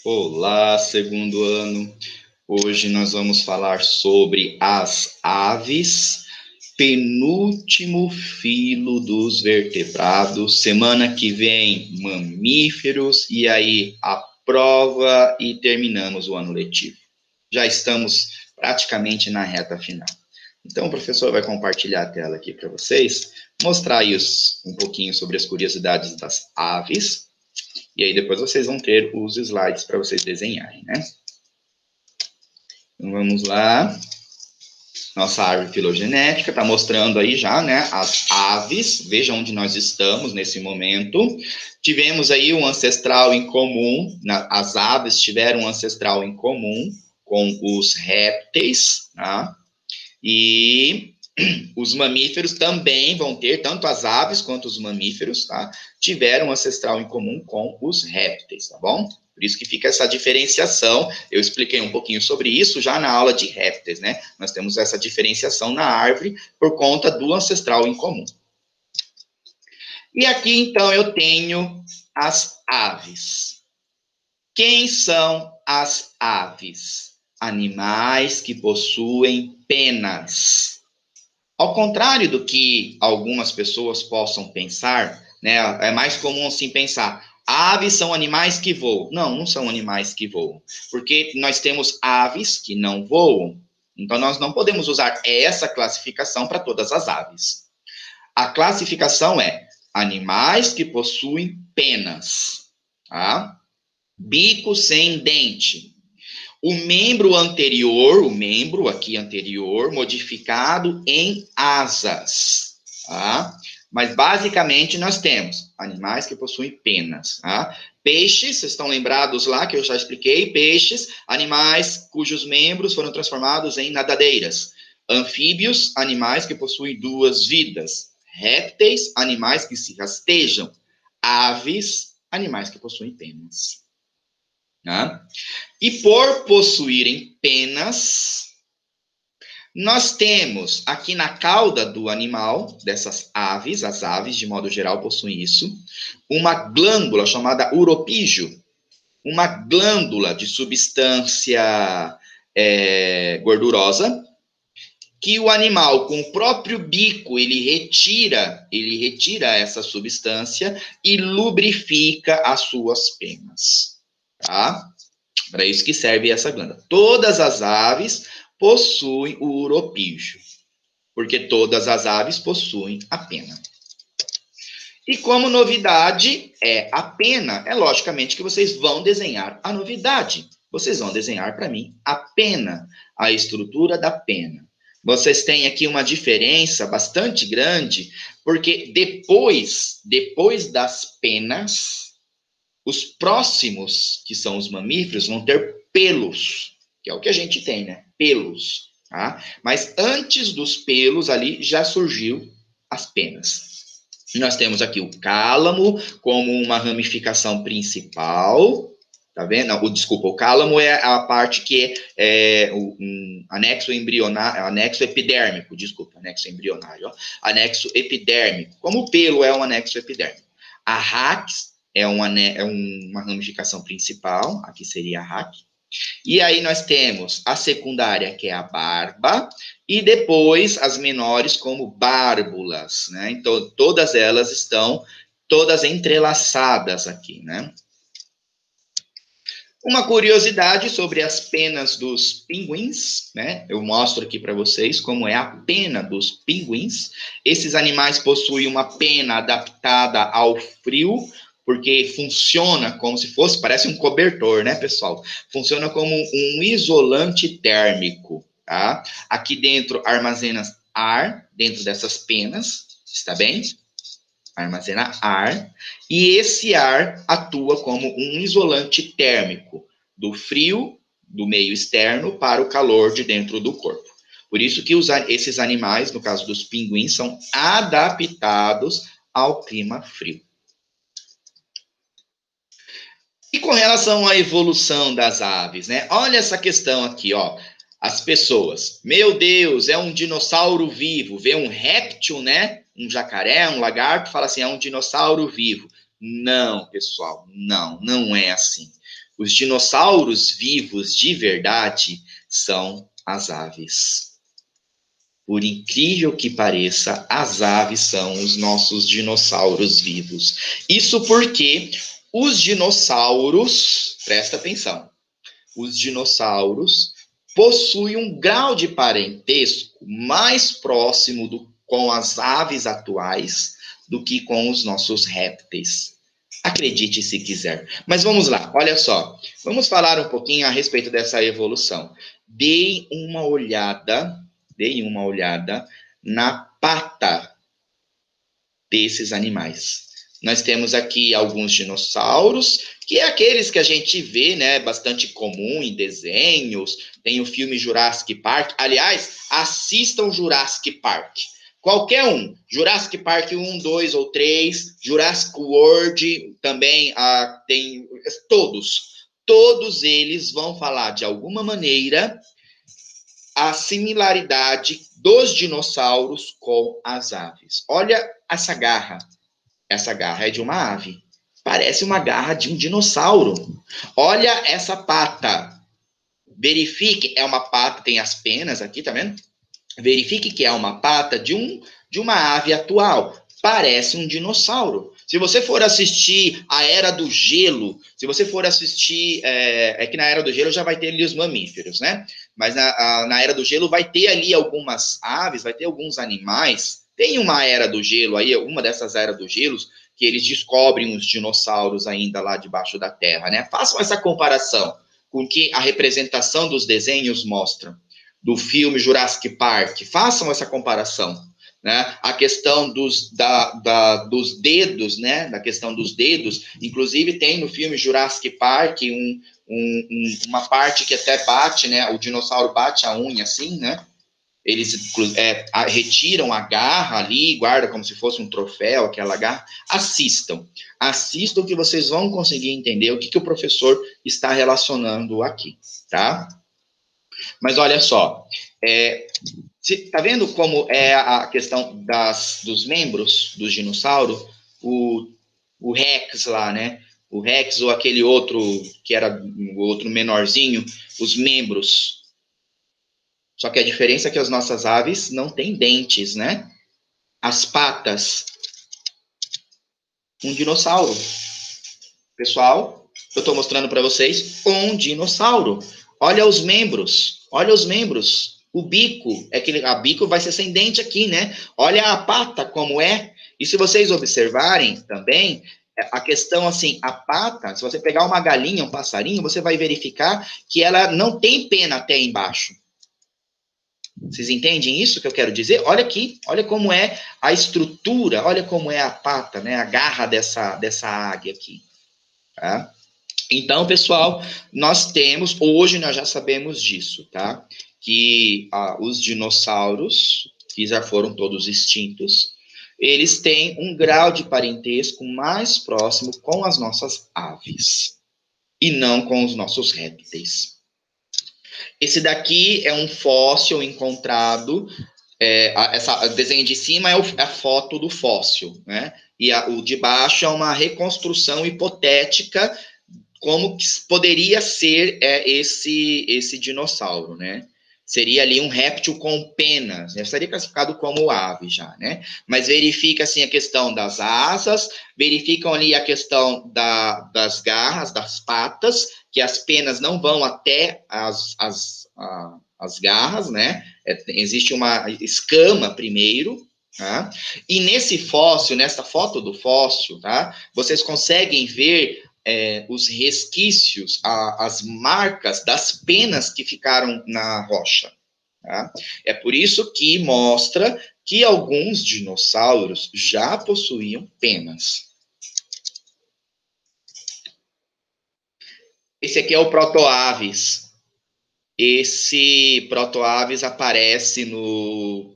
Olá, segundo ano. Hoje nós vamos falar sobre as aves, penúltimo filo dos vertebrados. Semana que vem, mamíferos, e aí a prova e terminamos o ano letivo. Já estamos praticamente na reta final. Então, o professor vai compartilhar a tela aqui para vocês, mostrar aí um pouquinho sobre as curiosidades das aves. E aí depois vocês vão ter os slides para vocês desenharem, né? Então vamos lá. Nossa árvore filogenética está mostrando aí já, né, as aves. Veja onde nós estamos nesse momento. Tivemos aí um ancestral em comum. As aves tiveram um ancestral em comum com os répteis, tá? E os mamíferos também vão ter, tanto as aves quanto os mamíferos, tá? Tiveram um ancestral em comum com os répteis, tá bom? Por isso que fica essa diferenciação. Eu expliquei um pouquinho sobre isso já na aula de répteis, né? Nós temos essa diferenciação na árvore por conta do ancestral em comum. E aqui, então, eu tenho as aves. Quem são as aves? Animais que possuem penas. Ao contrário do que algumas pessoas possam pensar, né, é mais comum assim pensar, aves são animais que voam. Não, não são animais que voam, porque nós temos aves que não voam. Então, nós não podemos usar essa classificação para todas as aves. A classificação é animais que possuem penas, tá? Bico sem dente. O membro aqui anterior, modificado em asas, tá? Mas basicamente nós temos animais que possuem penas, tá? Peixes, vocês estão lembrados lá que eu já expliquei, peixes, animais cujos membros foram transformados em nadadeiras. Anfíbios, animais que possuem duas vidas. Répteis, animais que se rastejam. Aves, animais que possuem penas. Né? E por possuírem penas, nós temos aqui na cauda do animal, dessas aves, as aves de modo geral possuem isso, uma glândula chamada uropígio, uma glândula de substância gordurosa, que o animal, com o próprio bico, ele retira essa substância e lubrifica as suas penas, tá? Para isso que serve essa glândula. Todas as aves possuem o uropígio, porque todas as aves possuem a pena. E como novidade é a pena, é logicamente que vocês vão desenhar a novidade. Vocês vão desenhar para mim a pena, a estrutura da pena. Vocês têm aqui uma diferença bastante grande, porque depois das penas, os próximos, que são os mamíferos, vão ter pelos, que é o que a gente tem, né? Pelos, tá? Mas antes dos pelos ali já surgiu as penas. Nós temos aqui o cálamo como uma ramificação principal, tá vendo? Desculpa, o cálamo é a parte que é anexo embrionário, anexo epidérmico, desculpa, anexo embrionário, ó, anexo epidérmico, como o pelo é um anexo epidérmico. A rax é uma ramificação principal, aqui seria a rax. E aí nós temos a secundária, que é a barba, e depois as menores como bárbulas, né? Então, todas elas estão todas entrelaçadas aqui, né? Uma curiosidade sobre as penas dos pinguins, né? Eu mostro aqui para vocês como é a pena dos pinguins. Esses animais possuem uma pena adaptada ao frio, porque funciona como se fosse, parece um cobertor, né, pessoal? Funciona como um isolante térmico, tá? Aqui dentro armazena ar, dentro dessas penas, está bem? Armazena ar, e esse ar atua como um isolante térmico do frio do meio externo para o calor de dentro do corpo. Por isso que esses animais, no caso dos pinguins, são adaptados ao clima frio. E com relação à evolução das aves, né? Olha essa questão aqui, ó. As pessoas, meu Deus, é um dinossauro vivo, vê um réptil, né? Um jacaré, um lagarto, fala assim, é um dinossauro vivo. Não, pessoal, não é assim. Os dinossauros vivos de verdade são as aves. Por incrível que pareça, as aves são os nossos dinossauros vivos. Isso porque os dinossauros, presta atenção, os dinossauros possuem um grau de parentesco mais próximo com as aves atuais do que com os nossos répteis. Acredite se quiser. Mas vamos lá, olha só. Vamos falar um pouquinho a respeito dessa evolução. Deem uma olhada na pata desses animais. Nós temos aqui alguns dinossauros, que é aqueles que a gente vê, né, bastante comum em desenhos. Tem o filme Jurassic Park. Aliás, assistam Jurassic Park. Qualquer um. Jurassic Park 1, 2 ou 3. Jurassic World também tem todos. Todos eles vão falar, de alguma maneira, a similaridade dos dinossauros com as aves. Olha essa garra. Essa garra é de uma ave. Parece uma garra de um dinossauro. Olha essa pata. Verifique, é uma pata, tem as penas aqui, tá vendo? Verifique que é uma pata de uma ave atual. Parece um dinossauro. Se você for assistir a Era do Gelo, se você for assistir... É que na Era do Gelo já vai ter ali os mamíferos, né? Mas na Era do Gelo vai ter ali algumas aves, vai ter alguns animais. Tem uma Era do Gelo aí, uma dessas Eras do Gelo, que eles descobrem os dinossauros ainda lá debaixo da terra, né? Façam essa comparação com o que a representação dos desenhos mostra, do filme Jurassic Park. Façam essa comparação, né? A questão dos dedos, né? Da questão dos dedos, inclusive tem no filme Jurassic Park uma parte que até bate, né? O dinossauro bate a unha assim, né? Eles retiram a garra ali, guardam como se fosse um troféu, aquela garra. Assistam que vocês vão conseguir entender o que o professor está relacionando aqui, tá? Mas olha só, tá vendo como é a questão dos membros do dinossauro? O Rex lá, né? O Rex ou aquele outro que era o outro menorzinho, os membros. Só que a diferença é que as nossas aves não têm dentes, né? As patas. Um dinossauro. Pessoal, eu estou mostrando para vocês um dinossauro. Olha os membros. Olha os membros. O bico. A bico vai ser sem dente aqui, né? Olha a pata como é. E se vocês observarem também, a questão assim, a pata, se você pegar uma galinha, um passarinho, você vai verificar que ela não tem pena até embaixo. Vocês entendem isso que eu quero dizer? Olha aqui, olha como é a estrutura, olha como é a pata, né? A garra dessa águia aqui. Tá? Então, pessoal, hoje nós já sabemos disso, tá? Que os dinossauros, que já foram todos extintos, eles têm um grau de parentesco mais próximo com as nossas aves e não com os nossos répteis. Esse daqui é um fóssil encontrado, o desenho de cima é a foto do fóssil, né? E o de baixo é uma reconstrução hipotética como que poderia ser esse dinossauro, né? Seria ali um réptil com penas, né? Seria classificado como ave já, né? Mas verifica, assim, a questão das asas, verificam ali a questão das garras, das patas, que as penas não vão até as garras, né? Existe uma escama primeiro, tá? E nesse fóssil, nessa foto do fóssil, tá? Vocês conseguem ver os resquícios, as marcas das penas que ficaram na rocha. Tá? É por isso que mostra que alguns dinossauros já possuíam penas. Esse aqui é o Protoaves. Esse Protoaves aparece no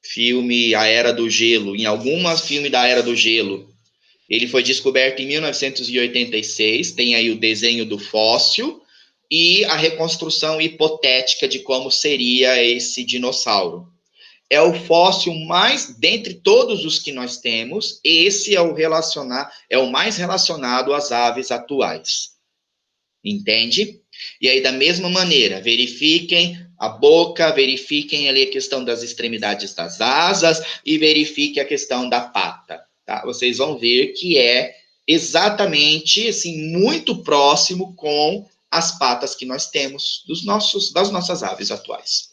filme A Era do Gelo, em alguns filmes da Era do Gelo. Ele foi descoberto em 1986, tem aí o desenho do fóssil e a reconstrução hipotética de como seria esse dinossauro. É o fóssil dentre todos os que nós temos, esse é o mais relacionado às aves atuais. Entende? E aí, da mesma maneira, verifiquem a boca, verifiquem ali a questão das extremidades das asas e verifiquem a questão da pata, tá? Vocês vão ver que é exatamente, assim, muito próximo com as patas que nós temos das nossas aves atuais.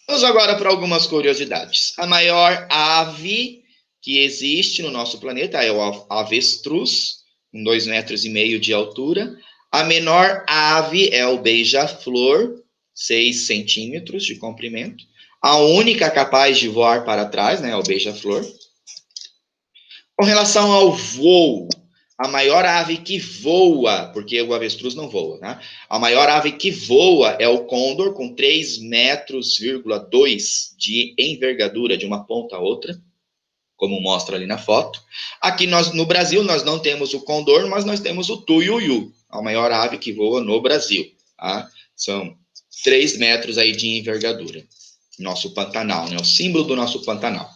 Vamos agora para algumas curiosidades. A maior ave que existe no nosso planeta é o avestruz, com 2,5 metros de altura. A menor ave é o beija-flor, 6 centímetros de comprimento. A única capaz de voar para trás, né, é o beija-flor. Com relação ao voo, a maior ave que voa, porque o avestruz não voa, né? A maior ave que voa é o côndor, com 3,2 metros de envergadura de uma ponta a outra, como mostra ali na foto. Aqui no Brasil, nós não temos o condor, mas nós temos o tuiuiu, a maior ave que voa no Brasil. Tá? São 3 metros aí de envergadura. Nosso Pantanal, né? O símbolo do nosso Pantanal.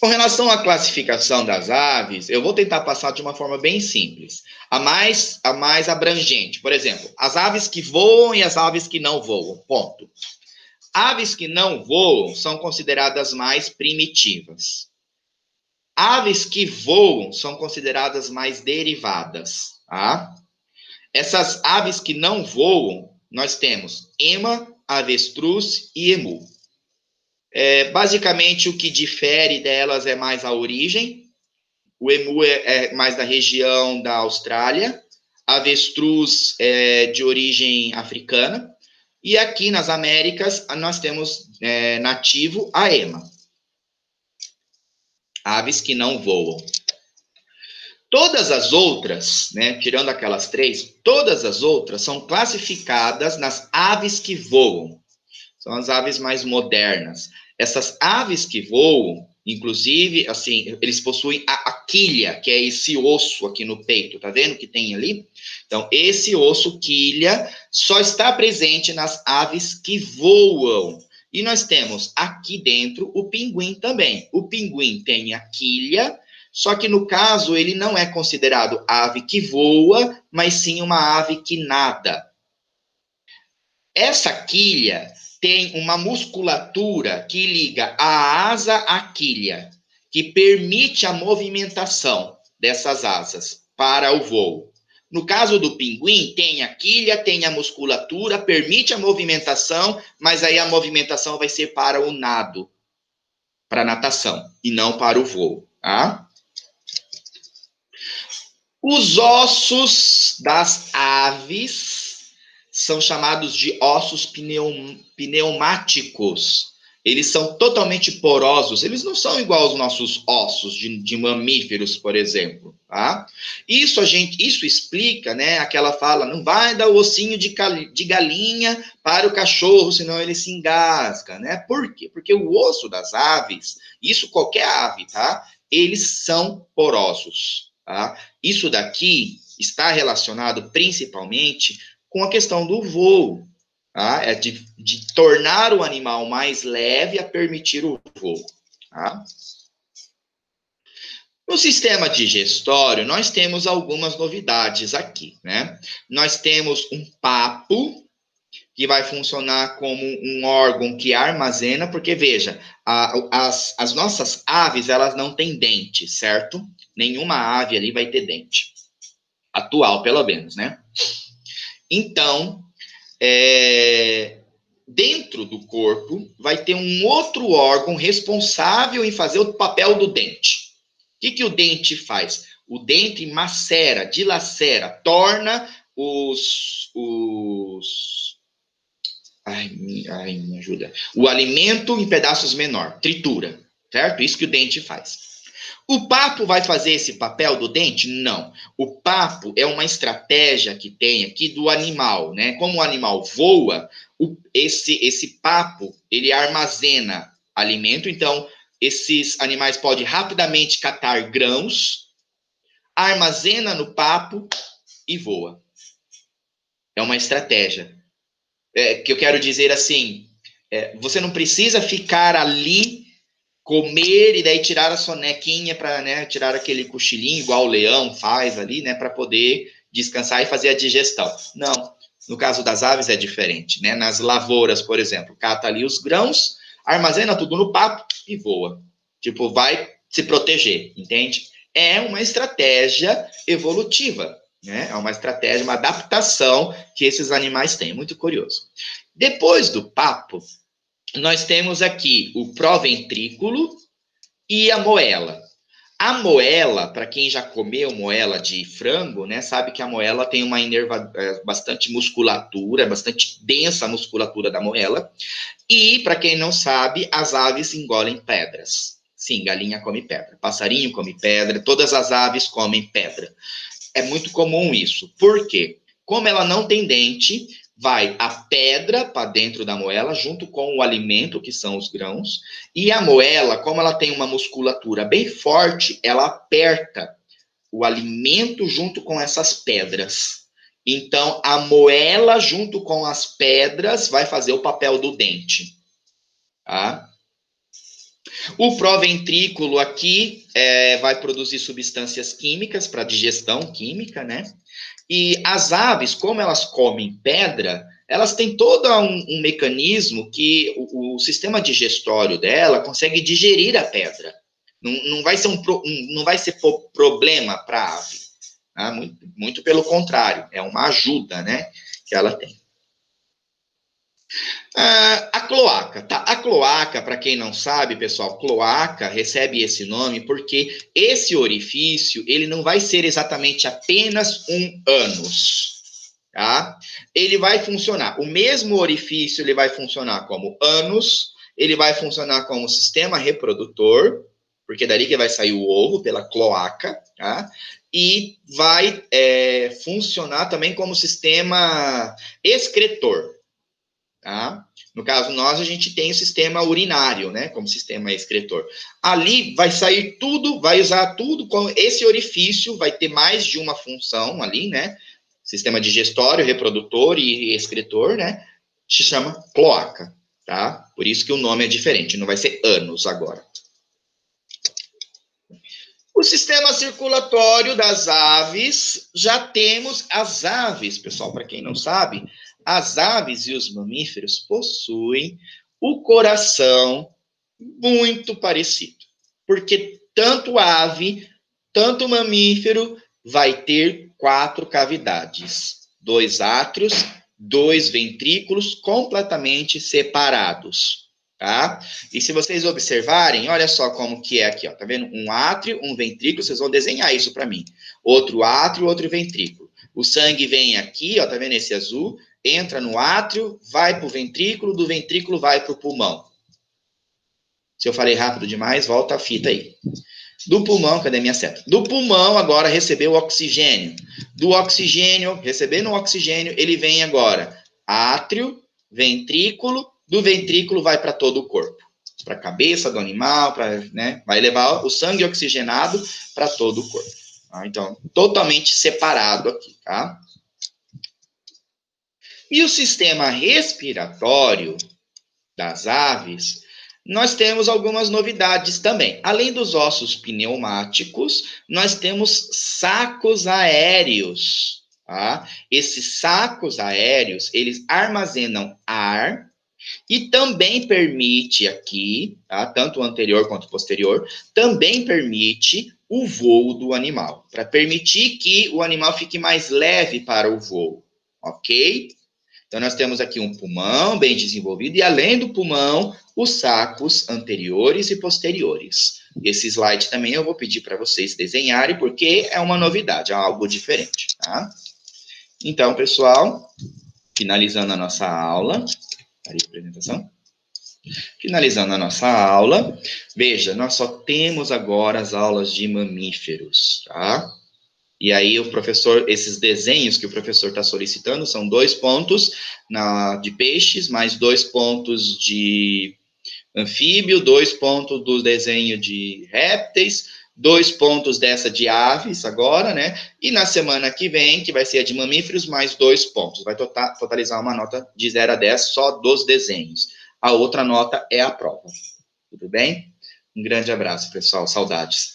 Com relação à classificação das aves, eu vou tentar passar de uma forma bem simples. A mais abrangente. Por exemplo, as aves que voam e as aves que não voam. Ponto. Aves que não voam são consideradas mais primitivas. Aves que voam são consideradas mais derivadas. Tá? Essas aves que não voam, nós temos ema, avestruz e emu. Basicamente, o que difere delas é mais a origem. O emu é mais da região da Austrália. A avestruz é de origem africana. E aqui nas Américas, nós temos nativo a ema. Aves que não voam. Todas as outras, né, tirando aquelas 3, todas as outras são classificadas nas aves que voam. São as aves mais modernas. Essas aves que voam, inclusive, assim, eles possuem a quilha, que é esse osso aqui no peito, tá vendo que tem ali? Então, esse osso quilha só está presente nas aves que voam. E nós temos aqui dentro o pinguim também. O pinguim tem a quilha, só que no caso ele não é considerado ave que voa, mas sim uma ave que nada. Essa quilha tem uma musculatura que liga a asa à quilha, que permite a movimentação dessas asas para o voo. No caso do pinguim, tem a quilha, tem a musculatura, permite a movimentação, mas aí a movimentação vai ser para o nado, para a natação, e não para o voo. Tá? Os ossos das aves são chamados de ossos pneumáticos. Eles são totalmente porosos. Eles não são igual aos nossos ossos de mamíferos, por exemplo. Tá? Isso explica, né? Aquela fala, não vai dar o ossinho de galinha para o cachorro, senão ele se engasga, né? Por quê? Porque o osso das aves, isso qualquer ave, tá? Eles são porosos. Tá? Isso daqui está relacionado principalmente com a questão do voo, tá? É de tornar o animal mais leve a permitir o voo. Tá? No sistema digestório, nós temos algumas novidades aqui, né? Nós temos um papo, que vai funcionar como um órgão que armazena, porque, veja, as nossas aves, elas não têm dente, certo? Nenhuma ave ali vai ter dente. Atual, pelo menos, né? Então, dentro do corpo, vai ter um outro órgão responsável em fazer o papel do dente. O que o dente faz? O dente macera, dilacera, torna me ajuda. O alimento em pedaços menor, tritura, certo? Isso que o dente faz. O papo vai fazer esse papel do dente? Não. O papo é uma estratégia que tem aqui do animal, né? Como o animal voa, esse papo, ele armazena alimento, então esses animais podem rapidamente catar grãos, armazena no papo e voa. É uma estratégia. Que eu quero dizer assim, você não precisa ficar ali comer e daí tirar a sonequinha para, né, tirar aquele cochilinho, igual o leão faz ali, né, para poder descansar e fazer a digestão. Não, no caso das aves é diferente, né? Nas lavouras, por exemplo, cata ali os grãos, armazena tudo no papo e voa. Tipo, vai se proteger, entende? É uma estratégia evolutiva, né? É uma estratégia, uma adaptação que esses animais têm. Muito curioso. Depois do papo, nós temos aqui o proventrículo e a moela. A moela, para quem já comeu moela de frango, né, sabe que a moela tem uma bastante musculatura, bastante densa a musculatura da moela. E, para quem não sabe, as aves engolem pedras. Sim, galinha come pedra, passarinho come pedra, todas as aves comem pedra. É muito comum isso. Por quê? Como ela não tem dente, vai a pedra para dentro da moela, junto com o alimento, que são os grãos, e a moela, como ela tem uma musculatura bem forte, ela aperta o alimento junto com essas pedras. Então, a moela, junto com as pedras, vai fazer o papel do dente. Tá? O proventrículo aqui vai produzir substâncias químicas para digestão química, né? E as aves, como elas comem pedra, elas têm todo um mecanismo que o sistema digestório dela consegue digerir a pedra. Não vai ser não vai ser problema para a ave. Tá? Muito pelo contrário, é uma ajuda, né, que ela tem. A cloaca, tá? A cloaca, para quem não sabe, pessoal, cloaca recebe esse nome porque esse orifício, ele não vai ser exatamente apenas um ânus, tá? Ele vai funcionar, o mesmo orifício, ele vai funcionar como ânus, ele vai funcionar como sistema reprodutor, porque dali que vai sair o ovo, pela cloaca, tá? E vai funcionar também como sistema excretor. Tá? No caso, nós, a gente tem o sistema urinário, né, como sistema excretor. Ali vai sair tudo, vai usar tudo, com esse orifício vai ter mais de uma função ali, né, sistema digestório, reprodutor e excretor, né, se chama cloaca, tá? Por isso que o nome é diferente, não vai ser ânus agora. O sistema circulatório das aves, já temos as aves, pessoal, para quem não sabe, as aves e os mamíferos possuem o coração muito parecido. Porque tanto ave, tanto mamífero vai ter 4 cavidades. 2 átrios, 2 ventrículos completamente separados. Tá? E se vocês observarem, olha só como que é aqui, ó, tá vendo? Um átrio, um ventrículo, vocês vão desenhar isso para mim. Outro átrio, outro ventrículo. O sangue vem aqui, ó, tá vendo esse azul? Entra no átrio, vai para o ventrículo, do ventrículo vai para o pulmão. Se eu falei rápido demais, volta a fita aí. Do pulmão, cadê minha seta? Do pulmão, agora recebeu o oxigênio. Do oxigênio, recebendo o oxigênio, ele vem agora átrio, ventrículo, do ventrículo vai para todo o corpo. Para a cabeça do animal, né, vai levar o sangue oxigenado para todo o corpo. Tá? Então, totalmente separado aqui, tá? E o sistema respiratório das aves, nós temos algumas novidades também. Além dos ossos pneumáticos, nós temos sacos aéreos. Tá? Esses sacos aéreos, eles armazenam ar e também permite aqui, tá? Tanto o anterior quanto o posterior, também permite o voo do animal, para permitir que o animal fique mais leve para o voo, ok? Então, nós temos aqui um pulmão bem desenvolvido e, além do pulmão, os sacos anteriores e posteriores. Esse slide também eu vou pedir para vocês desenharem, porque é uma novidade, é algo diferente, tá? Então, pessoal, finalizando a nossa aula, apresentação. Finalizando a nossa aula, veja, nós só temos agora as aulas de mamíferos, tá? E aí o professor, esses desenhos que o professor está solicitando são 2 pontos de peixes, mais 2 pontos de anfíbio, 2 pontos do desenho de répteis, 2 pontos dessa de aves agora, né? E na semana que vem, que vai ser a de mamíferos, mais 2 pontos. Vai totalizar uma nota de 0 a 10 só dos desenhos. A outra nota é a prova. Tudo bem? Um grande abraço, pessoal. Saudades.